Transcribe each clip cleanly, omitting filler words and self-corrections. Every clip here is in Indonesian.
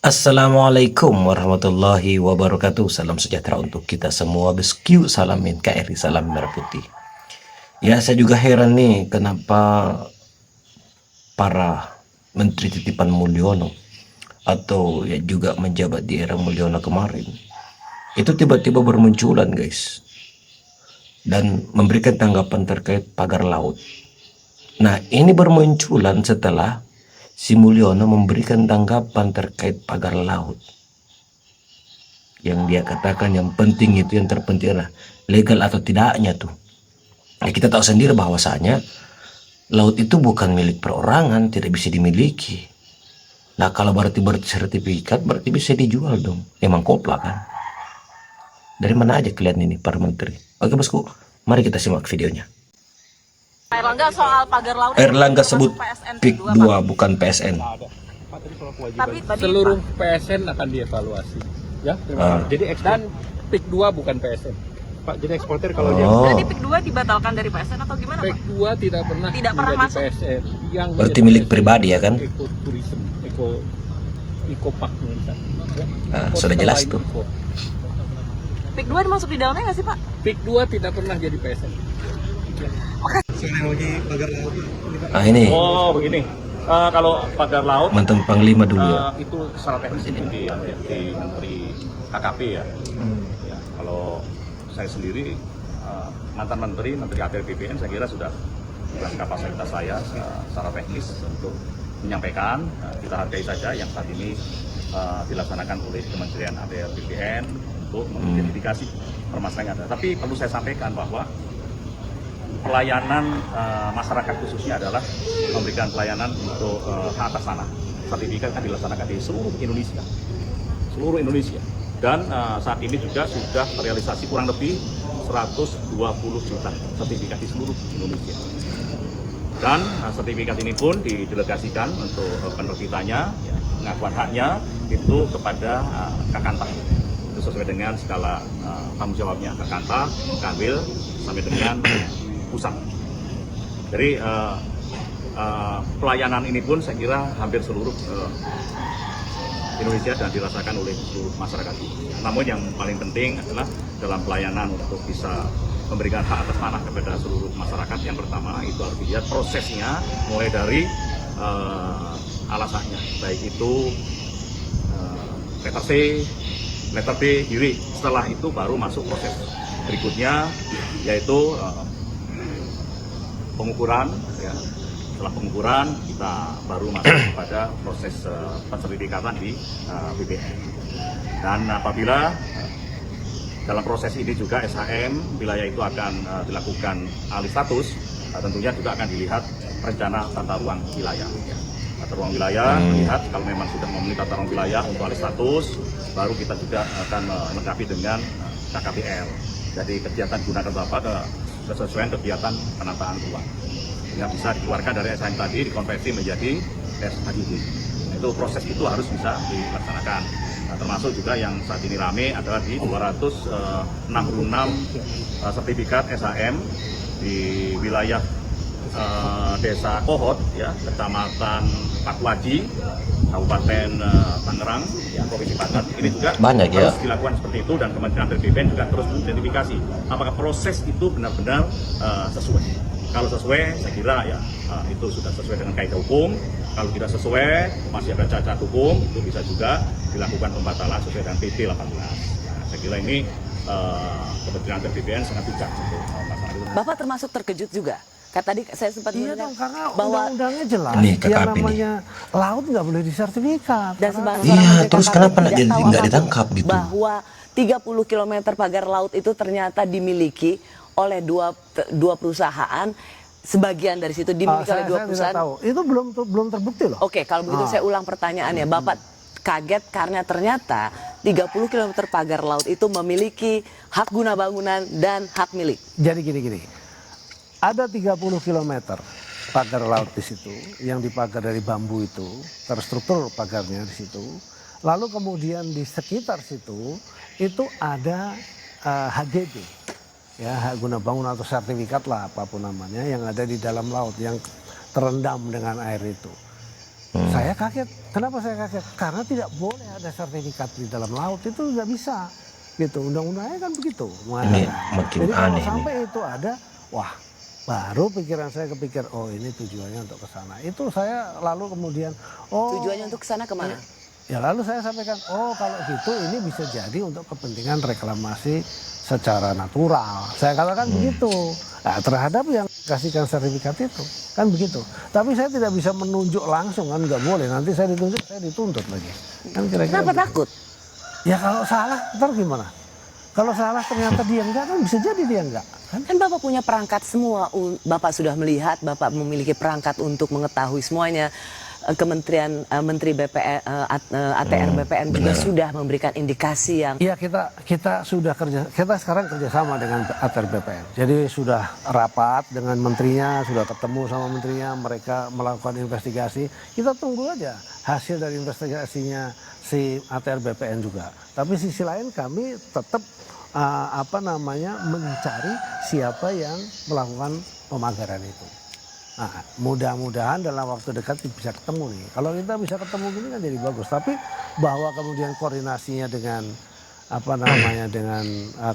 Assalamualaikum warahmatullahi wabarakatuh. Salam sejahtera untuk kita semua. Beskiu, salam NKRI, salam merah putih. Ya, saya juga heran nih kenapa para menteri titipan Mulyono atau ya juga menjabat di era Mulyono kemarin itu tiba-tiba bermunculan, guys, dan memberikan tanggapan terkait pagar laut. Nah, ini bermunculan setelah si Mulyono memberikan tanggapan terkait pagar laut. Yang dia katakan yang penting itu, yang terpenting adalah legal atau tidaknya tuh. Nah, kita tahu sendiri bahwasanya laut itu bukan milik perorangan, tidak bisa dimiliki. Nah, kalau berarti bersertifikat, berarti bisa dijual dong. Emang kopla kan? Dari mana aja kalian ini para menteri? Oke bosku, mari kita simak videonya. Erlangga soal pagar laut. Erlangga sebut PIK 2 bukan PSN. Tapi Seluruh PSN akan dievaluasi. Ya, terima kasih. Jadi dan PIK 2 bukan PSN. Pak, jadi eksportir kalau dia berarti PIK 2 dibatalkan dari PSN atau gimana, PIK Pak? 2 tidak pernah Tidak pernah menjadi masuk. PSN. Yang Berarti menjadi milik PSN pribadi ya kan? Ekoturism, Ekopark misalnya. Ya. Nah, sudah jelas tuh. PIK 2 masuk di dalamnya nggak sih, Pak? PIK 2 tidak pernah jadi PSN. Nah ini oh begini. Kalau pagar laut mantan panglima dulu ya. itu secara teknis itu di Menteri KKP ya. Ya, kalau saya sendiri mantan menteri ATR BPN, saya kira sudah kapasitas saya secara teknis untuk menyampaikan. Kita hargai saja yang saat ini dilaksanakan oleh Kementerian ATR BPN untuk mengidentifikasi permasalahan yang ada. Tapi perlu saya sampaikan bahwa pelayanan masyarakat khususnya adalah memberikan pelayanan untuk hak atas tanah. Sertifikat kan dilaksanakan di seluruh Indonesia. Dan saat ini juga sudah terrealisasi kurang lebih 120 juta sertifikat di seluruh Indonesia. Dan sertifikat ini pun didelegasikan untuk penerbitannya, ya, pengakuan haknya itu kepada Kakantah. Itu sesuai dengan skala tanggung jawabnya Kakantah, Kanwil, sampai dengan pusat. Jadi pelayanan ini pun saya kira hampir seluruh Indonesia dan dirasakan oleh seluruh masyarakat. Namun yang paling penting adalah dalam pelayanan untuk bisa memberikan hak atas tanah kepada seluruh masyarakat. Yang pertama itu harus dilihat prosesnya, mulai dari alasannya, baik itu letter C, letter B, hearing. Setelah itu baru masuk proses berikutnya, yaitu pengukuran. Ya. Setelah pengukuran kita baru masuk kepada proses pensertifikatan di BPN. Dan apabila dalam proses ini juga SHM wilayah itu akan dilakukan alih status, tentunya juga akan dilihat rencana tata ruang wilayah. Ya. Tata ruang wilayah melihat kalau memang sudah memenuhi tata ruang wilayah untuk alih status, baru kita juga akan melengkapi dengan KKPR. Jadi kegiatan gunakan apa kesesuaian kegiatan penataan ruang yang bisa dikeluarkan dari SHM tadi dikonversi menjadi SHGG. Itu proses itu harus bisa dilaksanakan. Nah, termasuk juga yang saat ini rame adalah di 266 sertifikat SHM di wilayah Desa Kohot, ya, Kecamatan Pakwaji, Kabupaten Tangerang, ya, Provinsi Banten. Ini juga Banyak, harus ya. dilakukan seperti itu, dan Kementerian BPN juga terus mengidentifikasi apakah proses itu benar-benar sesuai. Kalau sesuai, saya kira ya itu sudah sesuai dengan kaidah hukum. Kalau tidak sesuai, masih ada cacat hukum, itu bisa juga dilakukan pembatalan sesuai dengan PP 18. Nah, saya kira ini Kementerian BPN sangat bijak untuk masalah itu. Bapak termasuk terkejut juga? Tadi saya sempat Iya mendengar dong, karena bahwa undang-undangnya jelas. Ini Yang KKP namanya laut nggak boleh disertifikat. dan Karena- seorang Iya, menteri terus KKP kenapa tidak jadi tahu nggak apapun ditangkap gitu? bahwa 30 km pagar laut itu ternyata dimiliki oleh dua perusahaan. Sebagian dari situ dimiliki oleh dua saya tidak perusahaan. tahu. Itu belum terbukti loh. Oke, kalau begitu saya ulang pertanyaannya. Bapak kaget karena ternyata 30 km pagar laut itu memiliki hak guna bangunan dan hak milik. Jadi gini. Ada 30 km pagar laut di situ yang dipagar dari bambu itu, terstruktur pagarnya di situ. Lalu kemudian di sekitar situ itu ada HGB. Ya, hak guna bangunan atau sertifikat lah apapun namanya yang ada di dalam laut yang terendam dengan air itu. Saya kaget. Kenapa saya kaget? Karena tidak boleh ada sertifikat di dalam laut, itu nggak bisa. Gitu, undang-undangnya kan begitu. Ini makin Jadi kalau aneh ini. sampai itu ada, wah, baru pikiran saya kepikir, oh ini tujuannya untuk ke sana. Itu saya lalu kemudian, oh Tujuannya untuk ke sana kemana? ya lalu saya sampaikan, oh kalau gitu ini bisa jadi untuk kepentingan reklamasi secara natural. Saya katakan begitu. Nah, terhadap yang kasihkan sertifikat itu kan begitu. Tapi saya tidak bisa menunjuk langsung, kan nggak boleh. Nanti saya ditunjuk, saya dituntut lagi. Kan kira-kira Kenapa begitu. takut? Ya kalau salah, ntar gimana? Kalau salah ternyata dia enggak, kan bisa jadi dia enggak. Kan Bapak punya perangkat semua, Bapak sudah melihat, Bapak memiliki perangkat untuk mengetahui semuanya. Kementerian Menteri BPN, ATR BPN juga benar. sudah memberikan indikasi yang Iya, kita sudah kita sekarang kerjasama dengan ATR BPN. Jadi sudah rapat dengan menterinya, sudah ketemu sama menterinya, mereka melakukan investigasi. Kita tunggu aja hasil dari investigasinya si ATR BPN juga. Tapi sisi lain kami tetap mencari siapa yang melakukan pemagaran itu. Nah, mudah-mudahan dalam waktu dekat bisa ketemu nih. Kalau kita bisa ketemu gini kan jadi bagus. Tapi bahwa kemudian koordinasinya dengan dengan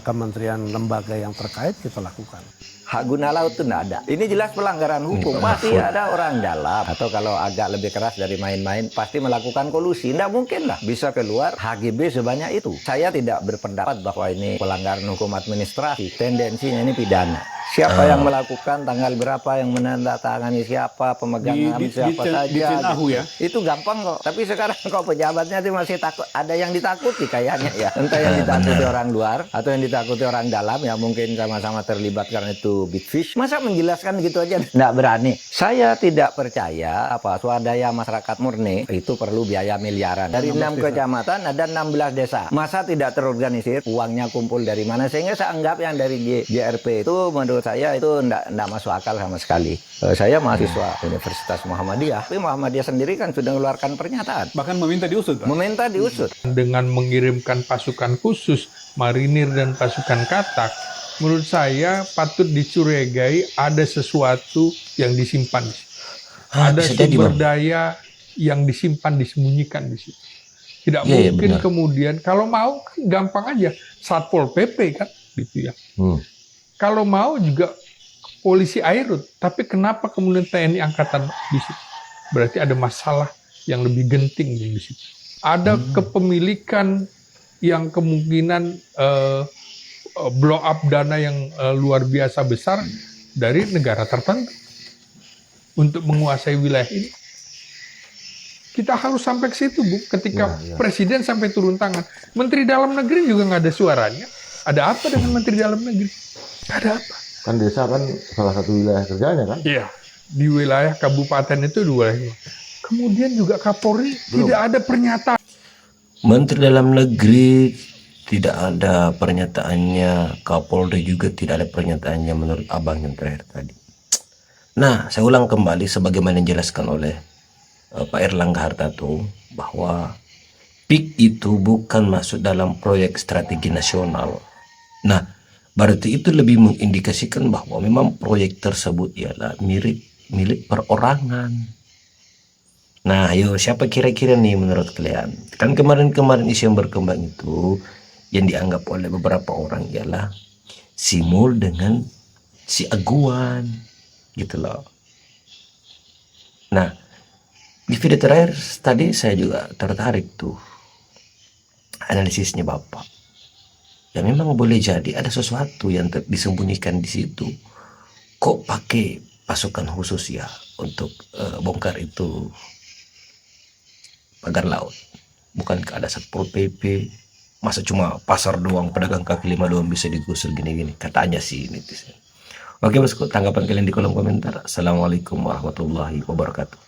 kementerian lembaga yang terkait kita lakukan. Hak guna laut itu tidak ada. Ini jelas pelanggaran hukum. Pasti ada orang dalam. Atau kalau agak lebih keras dari main-main, pasti melakukan kolusi. Tidak mungkin lah bisa keluar HGB sebanyak itu. Saya tidak berpendapat bahwa ini pelanggaran hukum administrasi. Tendensinya ini pidana. Siapa yang melakukan, tanggal berapa, yang menandatangani siapa, pemegang saham siapa saja. Di Cinahu ya? Itu gampang kok. Tapi sekarang kok pejabatnya itu masih takut. Ada yang ditakuti kayaknya ya. Entah yang ditakuti orang luar atau yang ditakuti orang dalam, ya mungkin sama-sama terlibat karena itu big fish. Masa menjelaskan gitu aja nggak berani. Saya tidak percaya swadaya masyarakat murni itu perlu biaya miliaran. Dari 6 kecamatan ada 16 desa. Masa tidak terorganisir? Uangnya kumpul dari mana? Sehingga saya anggap yang dari JRP itu menurut saya itu enggak masuk akal sama sekali. Saya mahasiswa Universitas Muhammadiyah, tapi Muhammadiyah sendiri kan sudah mengeluarkan pernyataan. Bahkan meminta diusut, Pak. Meminta diusut. Dengan mengirimkan pasukan khusus, marinir dan pasukan katak, menurut saya patut dicurigai ada sesuatu yang disimpan di situ. Ada bisa jadi, sumber Bang. daya yang disimpan, disembunyikan di situ. Tidak Iya, mungkin benar. kemudian, kalau mau kan gampang aja, Satpol PP kan, gitu ya. Kalau mau juga polisi Airut, tapi kenapa kemudian TNI Angkatan di situ? Berarti ada masalah yang lebih genting di situ. Ada kepemilikan yang kemungkinan blow up dana yang luar biasa besar dari negara tertentu untuk menguasai wilayah ini. Kita harus sampai ke situ, Bu. Ketika Presiden sampai turun tangan, Menteri Dalam Negeri juga nggak ada suaranya. Ada apa dengan Menteri Dalam Negeri? Ada apa? Kan desa kan salah satu wilayah kerjanya kan? Iya, di wilayah kabupaten itu dua. Kemudian juga Kapolri tidak ada pernyataan. Menteri Dalam Negeri tidak ada pernyataannya, Kapolri juga tidak ada pernyataannya menurut abang yang terakhir tadi. Nah, saya ulang kembali sebagaimana dijelaskan oleh Pak Erlangga Hartarto bahwa PIK itu bukan masuk dalam proyek strategi nasional. Nah, berarti itu lebih mengindikasikan bahwa memang proyek tersebut ialah milik perorangan. Nah, ayo siapa kira-kira nih menurut kalian? Kan kemarin-kemarin isu yang berkembang itu yang dianggap oleh beberapa orang ialah si Mul dengan si Aguan, gitu loh. Nah, di video terakhir tadi saya juga tertarik tuh analisisnya Bapak. Ya memang boleh jadi ada sesuatu yang disembunyikan di situ. Kok pakai pasukan khusus ya untuk bongkar itu pagar laut? Bukankah ada Satpol PP? Masa cuma pasar doang, pedagang kaki lima doang bisa digusur gini-gini? Katanya sih netizen. Oke bosku, tanggapan kalian di kolom komentar. Assalamualaikum warahmatullahi wabarakatuh.